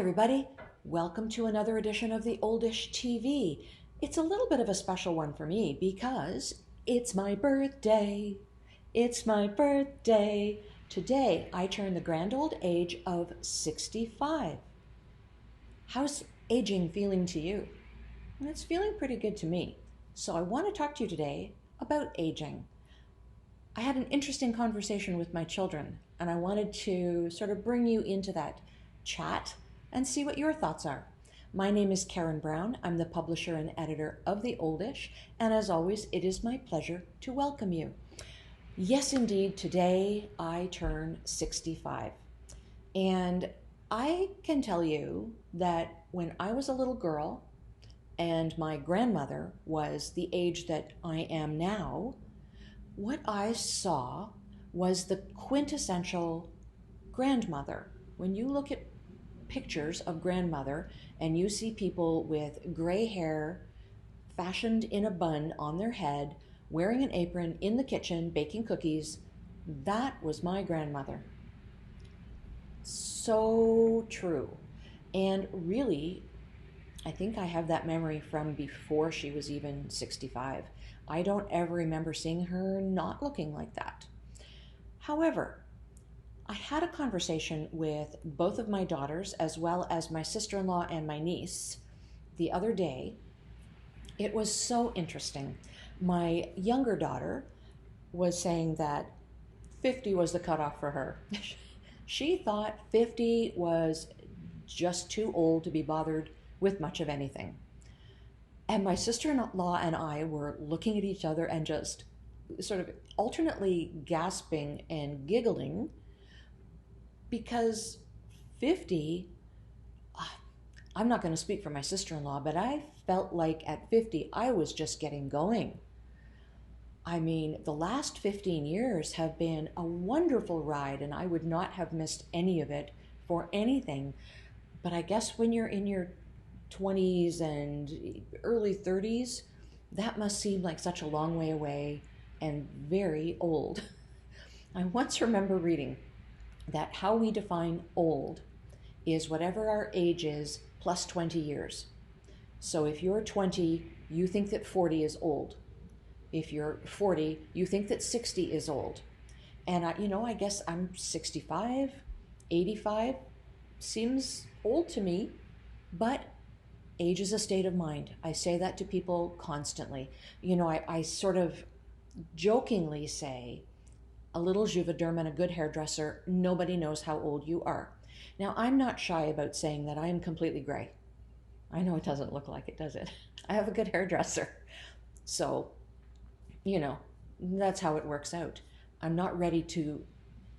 everybody. Welcome to another edition of the Oldish TV. It's a little bit of a special one for me because it's my birthday. It's my birthday. Today, I turn the grand old age of 65. How's aging feeling to you? It's feeling pretty good to me. So I want to talk to you today about aging. I had an interesting conversation with my children, and I wanted to sort of bring you into that chat and see what your thoughts are. My name is Karen Brown. I'm the publisher and editor of The Oldish, and as always, it is my pleasure to welcome you. Yes, indeed, today I turn 65. And I can tell you that when I was a little girl and my grandmother was the age that I am now, what I saw was the quintessential grandmother. When you look at pictures of grandmother and you see people with gray hair fashioned in a bun on their head, wearing an apron in the kitchen, baking cookies, that was my grandmother. So true. And really, I think I have that memory from before she was even 65. I don't ever remember seeing her not looking like that. However, I had a conversation with both of my daughters as well as my sister-in-law and my niece the other day. It was so interesting. My younger daughter was saying that 50 was the cutoff for her. She thought 50 was just too old to be bothered with much of anything. And my sister-in-law and I were looking at each other and just sort of alternately gasping and giggling because 50, I'm not going to speak for my sister-in-law, but I felt like at 50 I was just getting going. I mean, the last 15 years have been a wonderful ride, and I would not have missed any of it for anything. But I guess when you're in your 20s and early 30s, that must seem like such a long way away and very old. I once remember reading that how we define old is whatever our age is plus 20 years. So if you're 20, you think that 40 is old. If you're 40, you think that 60 is old. And I guess I'm 65, 85 seems old to me, but age is a state of mind. I say that to people constantly. I sort of jokingly say, a little Juvederm and a good hairdresser, nobody knows how old you are. Now, I'm not shy about saying that I am completely gray. I know it doesn't look like it, does it? I have a good hairdresser. So, that's how it works out. I'm not ready to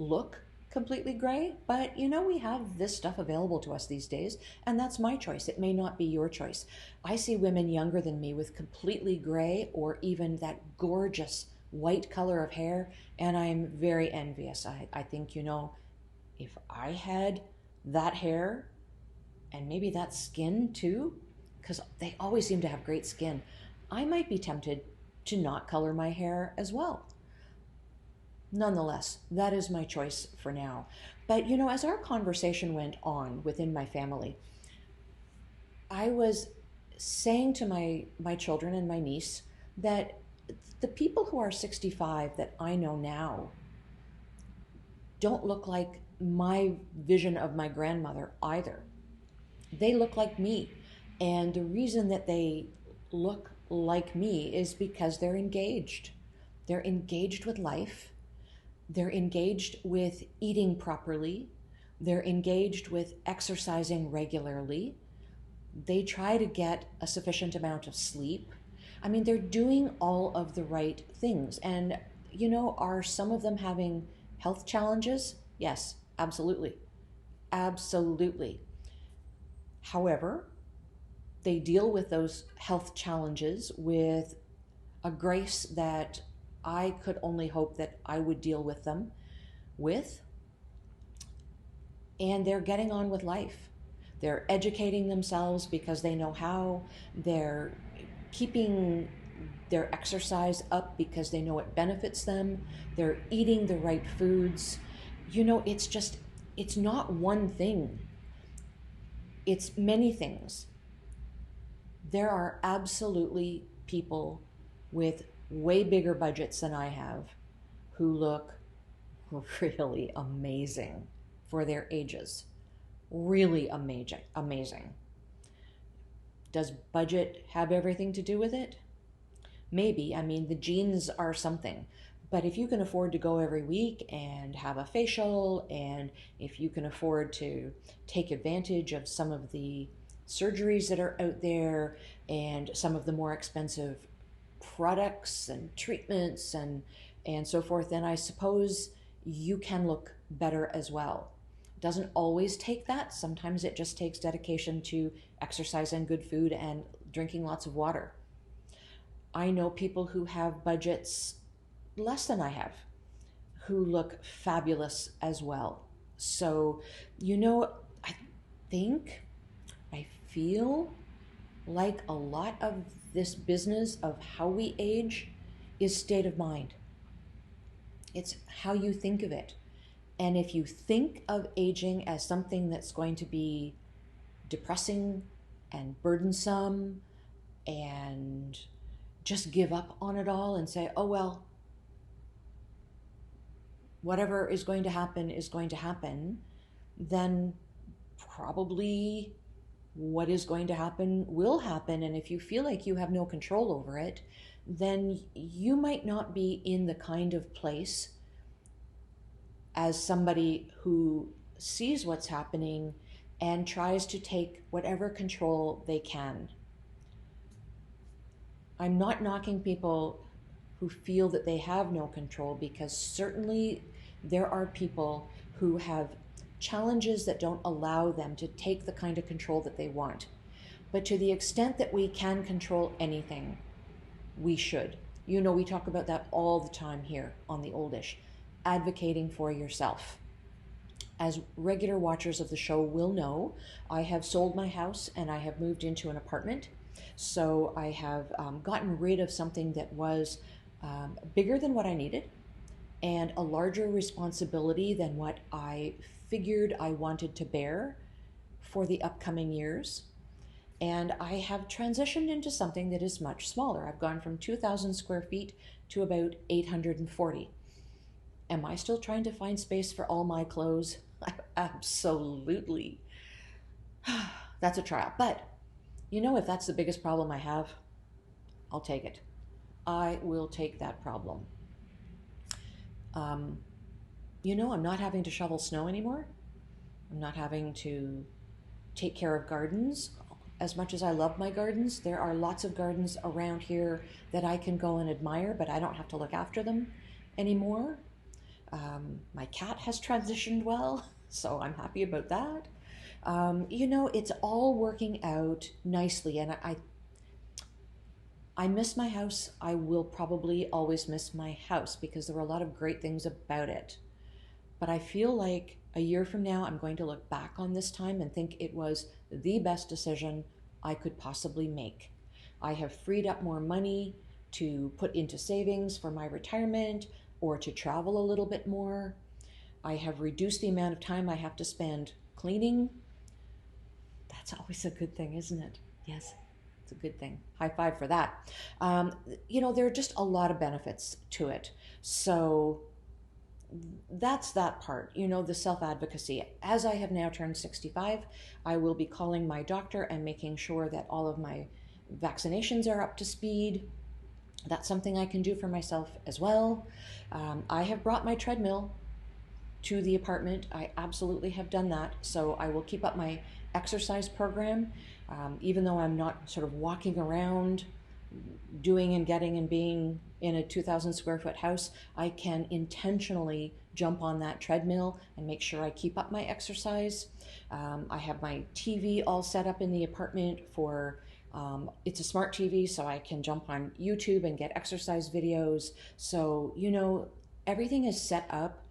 look completely gray, but we have this stuff available to us these days, and that's my choice. It may not be your choice. I see women younger than me with completely gray or even that gorgeous white color of hair, and I'm very envious. I think, if I had that hair and maybe that skin too, because they always seem to have great skin, I might be tempted to not color my hair as well. Nonetheless, that is my choice for now. But as our conversation went on within my family, I was saying to my children and my niece that the people who are 65 that I know now don't look like my vision of my grandmother either. They look like me. And the reason that they look like me is because they're engaged. They're engaged with life. They're engaged with eating properly. They're engaged with exercising regularly. They try to get a sufficient amount of sleep. I mean, they're doing all of the right things. And, are some of them having health challenges? Yes, absolutely. Absolutely. However, they deal with those health challenges with a grace that I could only hope that I would deal with them with. And they're getting on with life. They're educating themselves because they know how. They're keeping their exercise up because they know it benefits them. They're eating the right foods. It's not one thing. It's many things. There are absolutely people with way bigger budgets than I have who look really amazing for their ages. Really amazing. Amazing. Does budget have everything to do with it? Maybe. I mean, the genes are something. But if you can afford to go every week and have a facial, and if you can afford to take advantage of some of the surgeries that are out there and some of the more expensive products and treatments and so forth, then I suppose you can look better as well. It doesn't always take that. Sometimes it just takes dedication to exercise and good food and drinking lots of water. I know people who have budgets less than I have who look fabulous as well. So, I think, I feel like a lot of this business of how we age is state of mind. It's how you think of it. And if you think of aging as something that's going to be depressing and burdensome and just give up on it all and say, oh, well, whatever is going to happen, then probably what is going to happen will happen. And if you feel like you have no control over it, then you might not be in the kind of place as somebody who sees what's happening and tries to take whatever control they can. I'm not knocking people who feel that they have no control, because certainly there are people who have challenges that don't allow them to take the kind of control that they want. But to the extent that we can control anything, we should. We talk about that all the time here on the Oldish, advocating for yourself. As regular watchers of the show will know, I have sold my house and I have moved into an apartment. So I have gotten rid of something that was bigger than what I needed and a larger responsibility than what I figured I wanted to bear for the upcoming years. And I have transitioned into something that is much smaller. I've gone from 2,000 square feet to about 840. Am I still trying to find space for all my clothes? Absolutely. That's a trial. But, if that's the biggest problem I have, I'll take it. I will take that problem. I'm not having to shovel snow anymore. I'm not having to take care of gardens. As much as I love my gardens, there are lots of gardens around here that I can go and admire, but I don't have to look after them anymore. My cat has transitioned well, so I'm happy about that. It's all working out nicely, and I miss my house. I will probably always miss my house because there were a lot of great things about it. But I feel like a year from now, I'm going to look back on this time and think it was the best decision I could possibly make. I have freed up more money to put into savings for my retirement or to travel a little bit more. I have reduced the amount of time I have to spend cleaning. That's always a good thing, isn't it? Yes, it's a good thing. High five for that. There are just a lot of benefits to it. So that's that part, the self-advocacy. As I have now turned 65, I will be calling my doctor and making sure that all of my vaccinations are up to speed. That's something I can do for myself as well. I have brought my treadmill to the apartment. I absolutely have done that. So I will keep up my exercise program, even though I'm not sort of walking around doing and getting and being in a 2,000 square foot house. I can intentionally jump on that treadmill and make sure I keep up my exercise. I have my TV all set up in the apartment for it's a smart TV, so I can jump on YouTube and get exercise videos. So, everything is set up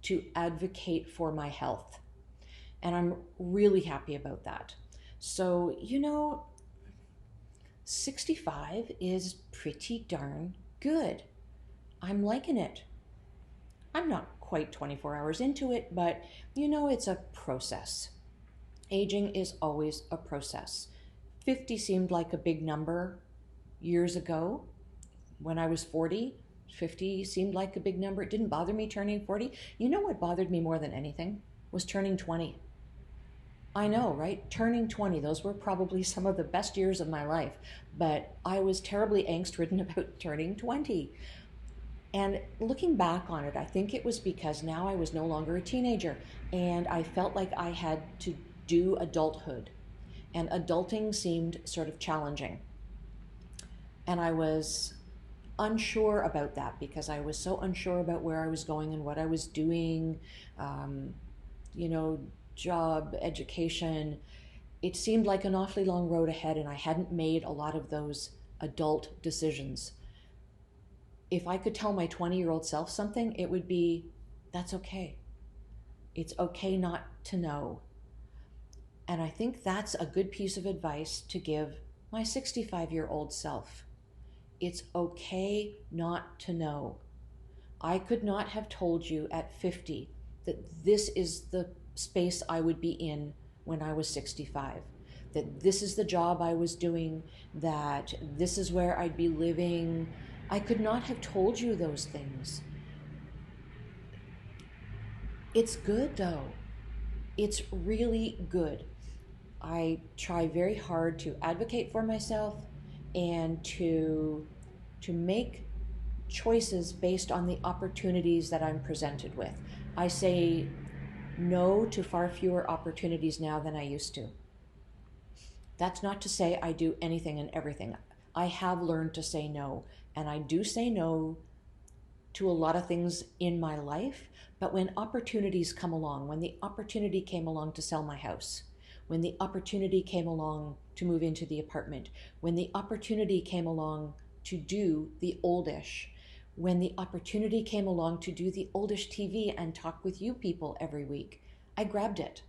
to advocate for my health. And I'm really happy about that. So, 65 is pretty darn good. I'm liking it. I'm not quite 24 hours into it, but it's a process. Aging is always a process. 50 seemed like a big number years ago. When I was 40, 50 seemed like a big number. It didn't bother me turning 40. You know what bothered me more than anything? Was turning 20. I know, right? Turning 20, those were probably some of the best years of my life, but I was terribly angst ridden about turning 20. And looking back on it, I think it was because now I was no longer a teenager and I felt like I had to do adulthood. And adulting seemed sort of challenging. And I was unsure about that because I was so unsure about where I was going and what I was doing, um, you know, job, education. It seemed like an awfully long road ahead, and I hadn't made a lot of those adult decisions. If I could tell my 20-year-old self something, it would be that's okay. It's okay not to know. And I think that's a good piece of advice to give my 65-year-old self. It's okay not to know. I could not have told you at 50 that this is the space I would be in when I was 65, that this is the job I was doing, that this is where I'd be living. I could not have told you those things. It's good though. It's really good. I try very hard to advocate for myself and to make choices based on the opportunities that I'm presented with. I say no to far fewer opportunities now than I used to. That's not to say I do anything and everything. I have learned to say no, and I do say no to a lot of things in my life, but when opportunities come along, when the opportunity came along to sell my house, when the opportunity came along to move into the apartment, when the opportunity came along to do the oldish, when the opportunity came along to do the oldish TV and talk with you people every week, I grabbed it.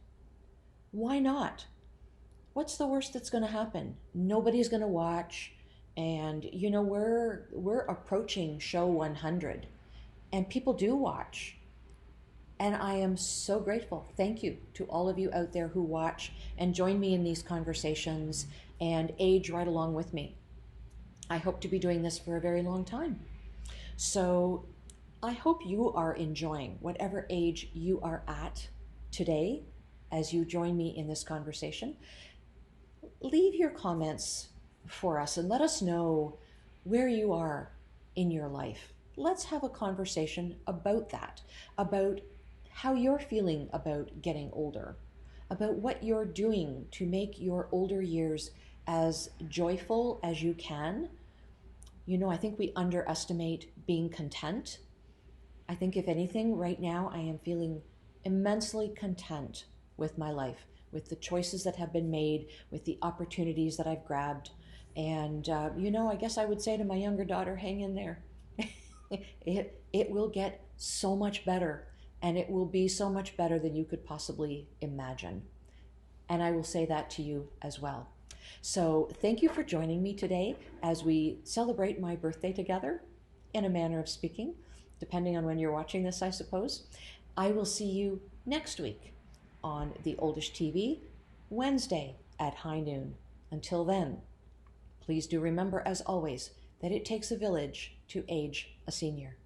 Why not? What's the worst that's going to happen? Nobody's going to watch, and you know we're approaching show 100, and people do watch. And I am so grateful. Thank you to all of you out there who watch and join me in these conversations and age right along with me. I hope to be doing this for a very long time. So I hope you are enjoying whatever age you are at today as you join me in this conversation. Leave your comments for us and let us know where you are in your life. Let's have a conversation about that, about how you're feeling about getting older, about what you're doing to make your older years as joyful as you can. You know, I think we underestimate being content. I think, if anything, right now I am feeling immensely content with my life, with the choices that have been made, with the opportunities that I've grabbed. And, I guess I would say to my younger daughter, hang in there. It will get so much better, and it will be so much better than you could possibly imagine. And I will say that to you as well. So thank you for joining me today as we celebrate my birthday together, in a manner of speaking, depending on when you're watching this, I suppose. I will see you next week on the Oldish TV, Wednesday at high noon. Until then, please do remember, as always, that it takes a village to age a senior.